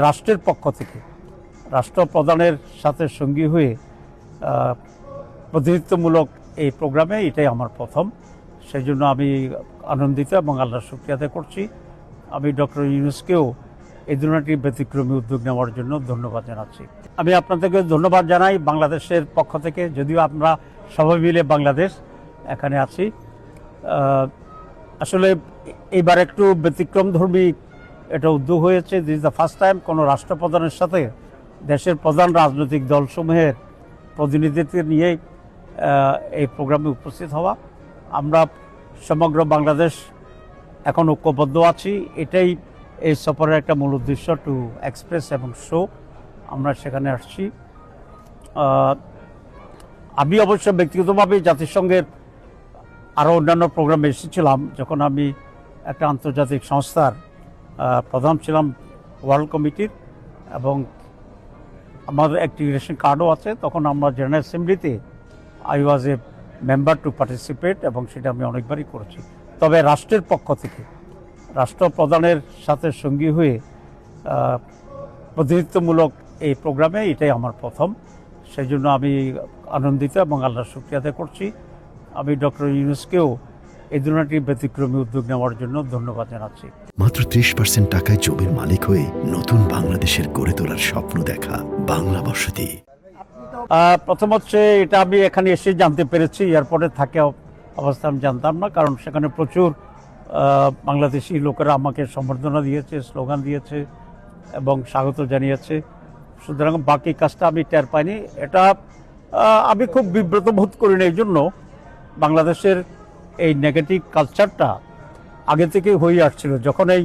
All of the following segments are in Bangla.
রাষ্ট্রের পক্ষ থেকে রাষ্ট্রপ্রধানের সাথে সঙ্গী হয়ে প্রতিনিধিত্বমূলক এই প্রোগ্রামে এটাই আমার প্রথম। সেই জন্য আমি আনন্দিত এবং আল্লাহর শুকরিয়া আদায় করছি। আমি ডক্টর ইউনূসকেও এই ধরনের ব্যতিক্রমী উদ্যোগ নেওয়ার জন্য ধন্যবাদ জানাচ্ছি। আমি আপনাদেরকে ধন্যবাদ জানাই বাংলাদেশের পক্ষ থেকে, যদিও আমরা সবাই মিলে বাংলাদেশ এখানে আছি। আসলে এইবার একটু ব্যতিক্রমধর্মী এটা উদ্যোগ হয়েছে। This is the first time কোনো রাষ্ট্রপ্রধানের সাথে দেশের প্রধান রাজনৈতিক দলসমূহের প্রতিনিধিত্ব নিয়ে এই প্রোগ্রামে উপস্থিত হওয়া। আমরা সমগ্র বাংলাদেশ এখন ঐক্যবদ্ধ আছি, এটাই এই সফরের একটা মূল উদ্দেশ্য, টু এক্সপ্রেস এবং শো। আমরা সেখানে আসছি। আমি অবশ্য ব্যক্তিগতভাবে জাতিসংঘের আরও অন্যান্য প্রোগ্রামে এসেছিলাম যখন আমি একটা আন্তর্জাতিক সংস্থার প্রধান ছিলাম, ওয়ার্ল্ড কমিটির, এবং আমার একটি রেশন কার্ডও আছে। তখন আমরা জেনারেল অ্যাসেম্বলিতে I was a member to participate, এবং সেটা আমি অনেকবারই করেছি। তবে রাষ্ট্রের পক্ষ থেকে রাষ্ট্রপ্রধানের সাথে সঙ্গী হয়ে প্রতিনিধিত্বমূলক এই প্রোগ্রামে এটাই আমার প্রথম। সেই জন্য আমি আনন্দিত এবং আল্লাহর শুকরিয়া আদায় করছি। আমি ডক্টর ইউনূসকেও এই ধরনের ব্যতিক্রমী উদ্যোগ নেওয়ার জন্য ধন্যবাদ জানাচ্ছি। মাত্র 30% টাকায় জমির মালিক হয়ে নতুন বাংলাদেশের গড়ে তোলার স্বপ্ন দেখা বাংলা বসতি। প্রথম হচ্ছে এটা আমি এখানে এসে জানতে পেরেছি, এয়ারপোর্টে থাকে অবস্থা আমি জানতাম না, কারণ সেখানে প্রচুর বাংলাদেশি লোকেরা আমাকে সম্বর্ধনা দিয়েছে, স্লোগান দিয়েছে এবং স্বাগত জানিয়েছে। সুতরাং বাকি কাজটা আমি টের পাইনি। এটা আমি খুব বিব্রত বোধ করি না। এই জন্য বাংলাদেশের এই নেগেটিভ কালচারটা আগে থেকে হয়ে আসছিল। যখন এই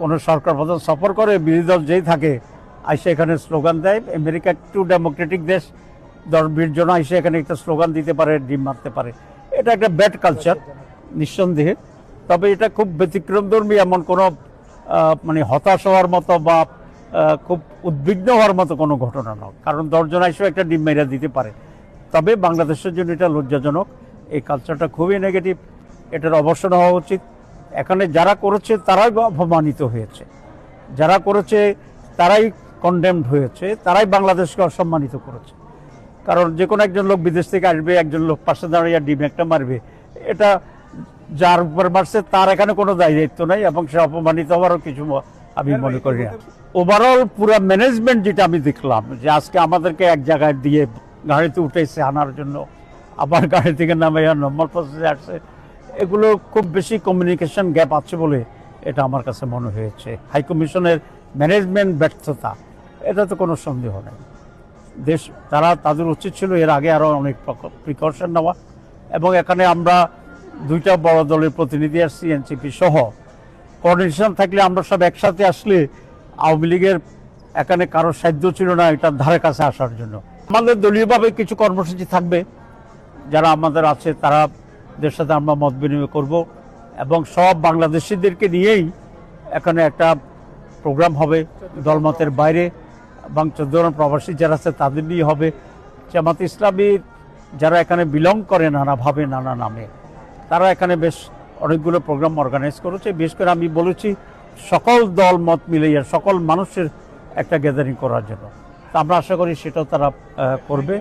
কোনো সরকার প্রধান সফর করে, বিরোধী দল যেই থাকে আইসে এখানে স্লোগান দেয়। আমেরিকা একটু ডেমোক্রেটিক দেশ, 10-20 জন আইসে এখানে একটা স্লোগান দিতে পারে, ডিম মারতে পারে। এটা একটা ব্যাড কালচার নিঃসন্দেহে। তবে এটা খুব ব্যতিক্রমধর্মী, এমন কোনো মানে হতাশ হওয়ার মতো বা খুব উদ্বিগ্ন হওয়ার মতো কোনো ঘটনা নয়, কারণ 10 জন আইসেও একটা ডিম মেরে দিতে পারে। তবে বাংলাদেশের জন্য এটা লজ্জাজনক। এই কালচারটা খুবই নেগেটিভ, এটার অবসান হওয়া উচিত। এখানে যারা করেছে তারাই অপমানিত হয়েছে, যারা করেছে তারাই কনডেমড হয়েছে, তারাই বাংলাদেশকে অসম্মানিত করেছে। কারণ যে কোনো একজন লোক বিদেশ থেকে আসবে, একজন লোক পাশে দাঁড়িয়ে ডিম একটা মারবে, এটা যার উপর মারছে তার এখানে কোনো দায়িত্ব নাই, এবং সে অপমানিত হওয়ারও কিছু আমি মনে করি না। ওভারঅল পুরো ম্যানেজমেন্ট যেটা আমি দেখলাম, যে আজকে আমাদেরকে এক জায়গায় দিয়ে গাড়িতে উঠেছে আনার জন্য, আবার গাড়ি থেকে নামে নর্মাল প্রসেসে আসছে, এগুলো খুব বেশি কমিউনিকেশন গ্যাপ আছে বলে এটা আমার কাছে মনে হয়েছে। হাই কমিশনের ম্যানেজমেন্ট ব্যর্থতা, এটা তো কোনো সন্দেহ নেই। তাদের উচিত ছিল এর আগে আরও অনেক প্রিকশন নেওয়া। এবং এখানে আমরা 2টা বড় দলের প্রতিনিধি আসছি, এনসিপি সহ। কোঅর্ডিনেশন থাকলে আমরা সব একসাথে আসলে আওয়ামী লীগের এখানে কারো সাধ্য ছিল না এটার ধারে কাছে আসার জন্য। আমাদের দলীয়ভাবে কিছু কর্মসূচি থাকবে, যারা আমাদের আছে তাদের সাথে আমরা মত বিনিময় করব, এবং সব বাংলাদেশিদেরকে নিয়েই এখানে একটা প্রোগ্রাম হবে দলমতের বাইরে, এবং 14 জন প্রবাসী যারা আছে তাদের নিয়ে হবে। জামাত ইসলামীর যারা এখানে বিলং করে নানাভাবে নানা নামে, তারা এখানে বেশ অনেকগুলো প্রোগ্রাম অর্গানাইজ করেছে। বিশেষ করে আমি বলেছি সকল দল মত মিলিয়ে সকল মানুষের একটা গ্যাদারিং করার জন্য। তা আমরা আশা করি সেটাও তারা করবে।